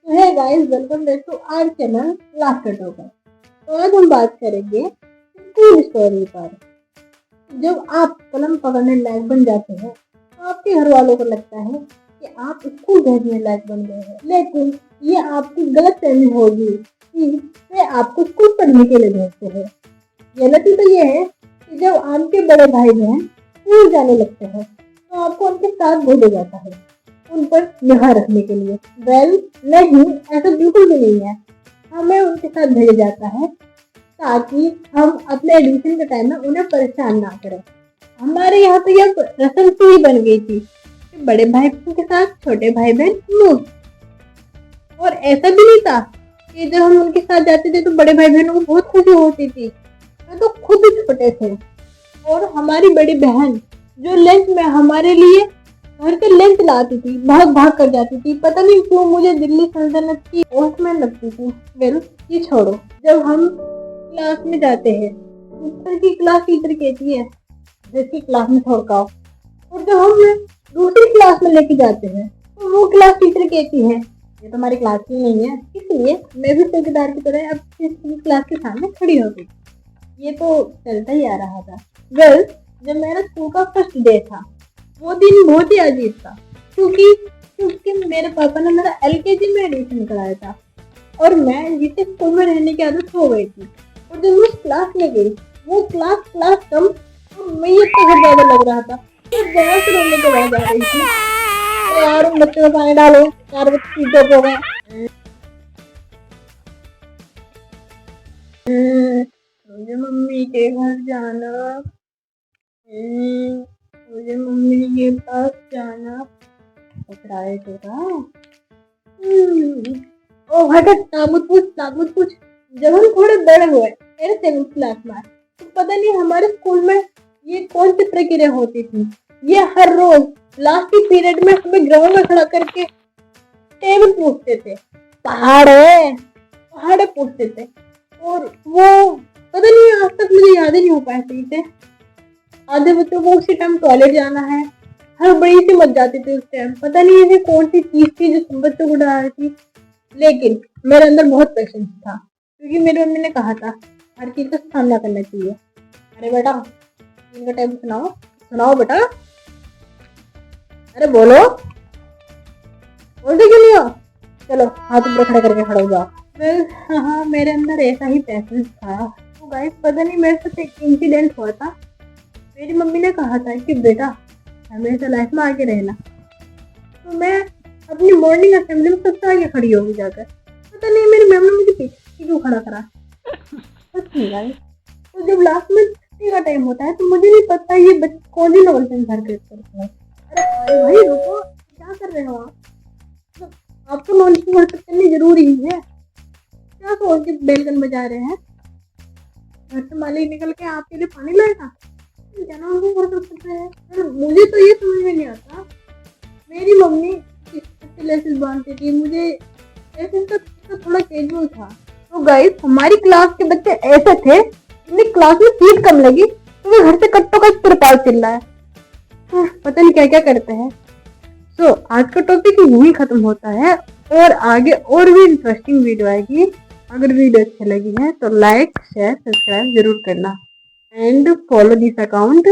तो है guys, welcome back to our channel laughter talker. तो आज हम बात करेंगे स्कूल स्टोरी पर। जब आप कलम पकड़ने लायक बन जाते हैं तो आपके घर वालों को लगता है कि आप स्कूल भेजने लायक बन गए हैं, लेकिन ये आपकी गलत फहमी होगी कि वे आपको स्कूल पढ़ने के लिए भेजते हैं। गलती तो ये है कि जब आपके बड़े भाई बहन स्कूल जाने लगते हैं तो आपको उनके साथ भेजा जाता है उन पर निगाह रखने के लिए। नहीं, ऐसा बिल्कुल भी नहीं है। हमें उनके साथ भेजा जाता है ताकि हम अपने एडमिशन के टाइम में उन्हें परेशान ना करें। हमारे यहाँ तो यह रस्म सी ही बन गई थी कि बड़े भाई बहन के साथ छोटे भाई बहन मुफ्त। और ऐसा भी नहीं था कि जब हम उनके साथ जाते थे तो बड़े भाई बहनों को बहुत खुशी होती थी। वे तो खुद ही छोटे थे। और हमारी बड़ी बहन जो लंच में हमारे लिए घर से लंच लाती थी, भाग भाग कर जाती थी। पता नहीं क्यों मुझे दिल्ली सल्तनत की वॉचमैन लगती थी। ये छोड़ो, जब हम क्लास में जाते हैं ऊपर की क्लास टीचर कहती है जिसकी क्लास में थोड़काओ, और जब हम दूसरी क्लास में लेके जाते हैं तो वो क्लास टीचर कहती है ये तो हमारी क्लास की नहीं है। इसलिए मैं भी चौकीदार की तरह अब क्लास के सामने खड़ी हो गई। ये तो चलता ही आ रहा था। जब मेरा स्कूल का फर्स्ट डे था वो दिन बहुत ही अजीब था, क्योंकि मेरे पापा ने मेरा एलकेजी में एडमिशन कराया था और मैं जिसे स्कूल में रहने की आदत हो गई थी। और जब मैं क्लास में गई वो क्लास कम और मैयत का घर ज्यादा लग रहा था। तो जहाँ से रोने के बाद आ रही थी तो यार उन बच्चों को पानी डालो, 4 बच्चे चुप हो गए। मुझे मम्मी के घर जाना, मुझे मम्मी के पास जाना। पकड़ाए तेरा। ओ हटक, ताबूत पूछ। जब हम थोड़े बड़े हुए मेरे 7th क्लास में, तो पता नहीं हमारे स्कूल में ये कौन सी प्रक्रिया होती थी। ये हर रोज लास्ट के पीरियड में हमें ग्राउंड में खड़ा करके टेबल पूछते थे। पहाड़े पूछते थे। और वो पता नहीं आज तक मुझे याद ही नहीं हो पाया सही से। आधे बच्चों को उसी टाइम टॉयलेट जाना है, हर बड़ी सी मच जाती थी उस टाइम। पता नहीं ऐसी कौन सी चीज थी जो बच्चों को डरा रही थी, लेकिन मेरे अंदर बहुत पेशेंस था क्योंकि मेरी मम्मी ने कहा था हर चीज का सामना करना चाहिए। अरे बेटा इनका टाइम सुनाओ बेटा। अरे बोलते क्यों नहीं हो? चलो हाथ ऊपर खड़े करके खड़े हो जाओ। हाँ, मेरे अंदर ऐसा ही पेशेंस था। तो गाइस पता नहीं मेरे साथ एक इंसिडेंट हुआ था। मेरी मम्मी ने कहा था कि बेटा हमेशा लाइफ में आगे रहना। तो मैं अपनी मॉर्निंग असेंबली में सबसे आगे खड़ी होगी जाकर। पता नहीं मेरी मैम ने मुझे पीछे क्यों खड़ा करा। तो जब लास्ट में छुट्टी का टाइम होता है तो मुझे नहीं पता ये बच्चे कौन सी नॉनसेंस हरकत करते हैं। अरे भाई रुको, क्या कर रहे हो आप? आपको नॉनसेंस हरकत करनी जरूरी है क्या? सोच के बेलगन बजा रहे हैं? घर से मालिक निकल के आपके लिए पानी लाएगा? मुझे तो ये समझ में नहीं आता। मेरी मम्मी लेसेस बांधती थी, मुझे लेसेस का थोड़ा कैजुअल था। तो गाइस हमारी क्लास के बच्चे ऐसे थे जिन्हें क्लास में सीट कम लगी तो वे घर से कट्टों का तिरपाल चिल्ला रहा है। पता नहीं क्या क्या करते हैं। तो आज का टॉपिक यहीं खत्म होता है और आगे और भी इंटरेस्टिंग वीडियो आएगी। अगर वीडियो अच्छी लगी है तो लाइक शेयर सब्सक्राइब जरूर करना एंड follow this account